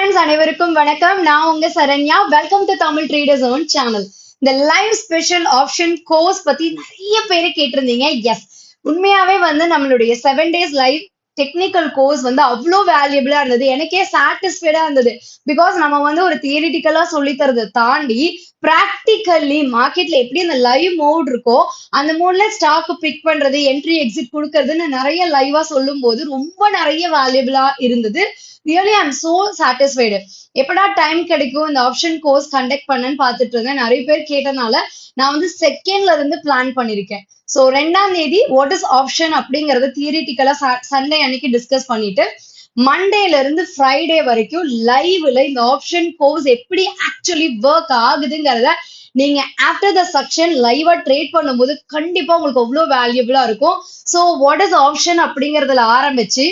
Friends அனைவருக்கும் வணக்கம். நான் உங்க Saranya. Welcome to Tamil traders own channel. இந்த லைவ் ஸ்பெஷல் ஆப்ஷன் கோர்ஸ் பத்தி நிறைய பேரை கேட்டிருந்தீங்க. எஸ், உண்மையாவே நம்மளுடைய 7 days லைவ் டெக்னிக்கல் கோர்ஸ் அவ்வளோ வேல்யூபிளா இருந்தது. எனக்கே சாட்டிஸ்ஃபைடா இருந்தது. பிகாஸ் நம்ம ஒரு தியரிட்டிக்கலா சொல்லி தரதை தாண்டி பிராக்டிக்கல்லி மார்க்கெட்ல எப்படி அந்த லைவ் மோட் இருக்கோ அந்த மோட்ல ஸ்டாக் பிக் பண்றது, என்ட்ரி எக்ஸிட் கொடுக்கறதுன்னு நிறைய லைவா சொல்லும் போது ரொம்ப நிறைய வேல்யூபிளா இருந்தது. Really I am so satisfied. எப்படா டைம் கிடைக்கும் இந்த ஆப்ஷன் கோர்ஸ் கண்டக்ட் பண்ணன்னு பார்த்துட்டு இருந்தேன். நிறைய பேர் கேட்டனால நான் செகண்ட்ல இருந்து பிளான் பண்ணிருக்கேன். ஸோ 2ஆம் தேதி வாட் இஸ் ஆப்ஷன் அப்படிங்கறத தியரிட்டிக்கலா சண்டே அன்னைக்கு டிஸ்கஸ் பண்ணிட்டு மண்டேல இருந்து ஃப்ரைடே வரைக்கும் லைவ்ல இந்த ஆப்ஷன் கோர்ஸ் எப்படி ஆக்சுவலி ஒர்க் ஆகுதுங்கிறத நீங்க ஆஃப்டர் த செக்ஷன் லைவா ட்ரேட் பண்ணும்போது கண்டிப்பா உங்களுக்கு அவ்வளோ வேல்யூபிளா இருக்கும். ஸோ வாட் இஸ் ஆப்ஷன் அப்படிங்கறதுல ஆரம்பிச்சு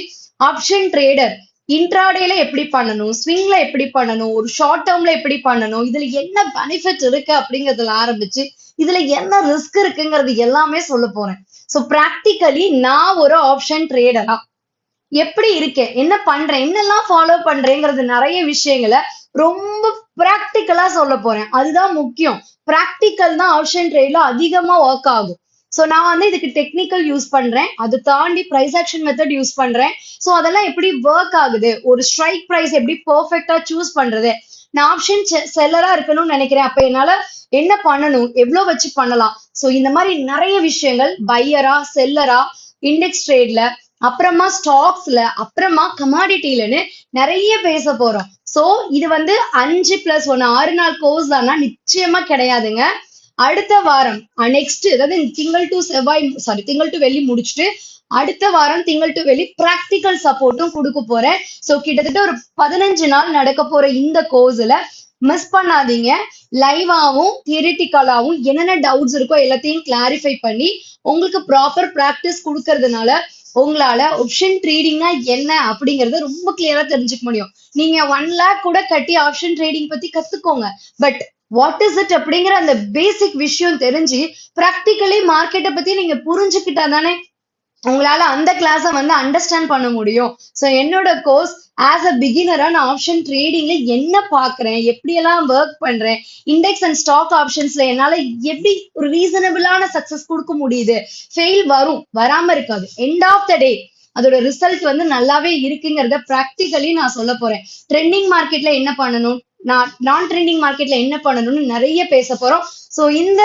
ஆப்ஷன் ட்ரேடர் இன்ட்ராடேல எப்படி பண்ணணும், ஸ்விங்ல எப்படி பண்ணணும், ஒரு ஷார்ட் டேர்ம்ல எப்படி பண்ணணும், இதுல என்ன பெனிஃபிட் இருக்கு அப்படிங்கறதுல ஆரம்பிச்சு இதுல என்ன ரிஸ்க் இருக்குங்கிறது எல்லாமே சொல்ல போறேன். ஸோ பிராக்டிக்கலி நான் ஒரு ஆப்ஷன் ட்ரேடரா எப்படி இருக்கேன், என்ன பண்றேன், என்னெல்லாம் ஃபாலோ பண்றேங்கிறது நிறைய விஷயங்களை ரொம்ப பிராக்டிக்கலா சொல்ல போறேன். அதுதான் முக்கியம். பிராக்டிக்கல் தான் ஆப்ஷன் ட்ரேட்ல அதிகமா ஒர்க் ஆகும். ஸோ நான் இதுக்கு டெக்னிக்கல் யூஸ் பண்றேன், அது தாண்டி பிரைஸ் ஆக்ஷன் மெத்தட் யூஸ் பண்றேன். ஸோ அதெல்லாம் எப்படி ஒர்க் ஆகுது, ஒரு ஸ்ட்ரைக் பிரைஸ் எப்படி பெர்ஃபெக்டா சூஸ் பண்றது, நான் ஆப்ஷன் செல்லரா இருக்கணும்னு நினைக்கிறேன், அப்ப என்னால என்ன பண்ணணும், எவ்வளவு வச்சு பண்ணலாம். ஸோ இந்த மாதிரி நிறைய விஷயங்கள் பையரா செல்லரா இண்டெக்ஸ் ட்ரேட்ல அப்புறமா ஸ்டாக்ஸ்ல அப்புறமா கமாடிட்டிலன்னு நிறைய பேச போறோம். சோ இது 5+1 6 நாள் கோர்ஸ் தானா? நிச்சயமா கிடையாதுங்க. அடுத்த வாரம் நெக்ஸ்ட், அதாவது திங்கள் டு வெள்ளி முடிச்சுட்டு அடுத்த வாரம் திங்கள் டு வெள்ளி பிராக்டிக்கல் சப்போர்ட்டும் கொடுக்க போறேன். சோ கிட்டத்தட்ட ஒரு 15 நாள் நடக்க போற இந்த கோர்ஸ்ல மிஸ் பண்ணாதீங்க. லைவாவும் தியரிட்டிக்கலாவும் என்னென்ன டவுட்ஸ் இருக்கோ எல்லாத்தையும் கிளாரிஃபை பண்ணி உங்களுக்கு ப்ராப்பர் பிராக்டிஸ் கொடுக்கறதுனால உங்களால ஆப்ஷன் ட்ரேடிங்னா என்ன அப்படிங்கறத ரொம்ப கிளியரா தெரிஞ்சுக்க முடியும். நீங்க 1 lakh கூட கட்டி ஆப்ஷன் ட்ரேடிங் பத்தி கத்துக்கோங்க. பட் வாட் இஸ் இட் அப்படிங்கிற அந்த பேசிக் விஷயம் தெரிஞ்சு பிராக்டிக்கலி மார்க்கெட்டை பத்தி நீங்க புரிஞ்சுக்கிட்டா தானே உங்களால அந்த கிளாஸை அண்டர்ஸ்டாண்ட் பண்ண முடியும். ஸோ என்னோட கோர்ஸ் ஆஸ் அ பிகினரா நான் ஆப்ஷன் ட்ரேடிங்ல என்ன பாக்குறேன், எப்படியெல்லாம் ஒர்க் பண்றேன், இண்டெக்ஸ் அண்ட் ஸ்டாக் ஆப்ஷன்ஸ்ல என்னால எப்படி ஒரு ரீசனபிளான சக்சஸ் கொடுக்க முடியுது, ஃபெயில் வரும் வராம இருக்காது, எண்ட் ஆஃப் த டே அதோட ரிசல்ட் நல்லாவே இருக்குங்கிறத பிராக்டிக்கலி நான் சொல்ல போறேன். ட்ரெண்டிங் மார்க்கெட்ல என்ன பண்ணணும், நான் ட்ரெண்டிங் மார்க்கெட்ல என்ன பண்ணணும்னு நிறைய பேச போறோம். ஸோ இந்த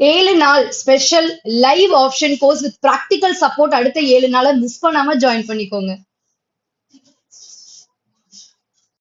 7 நாள் special live option course with practical support அடுத்த 7 நாளை மிஸ் பண்ணாம ஜாயின் பண்ணிக்கோங்க.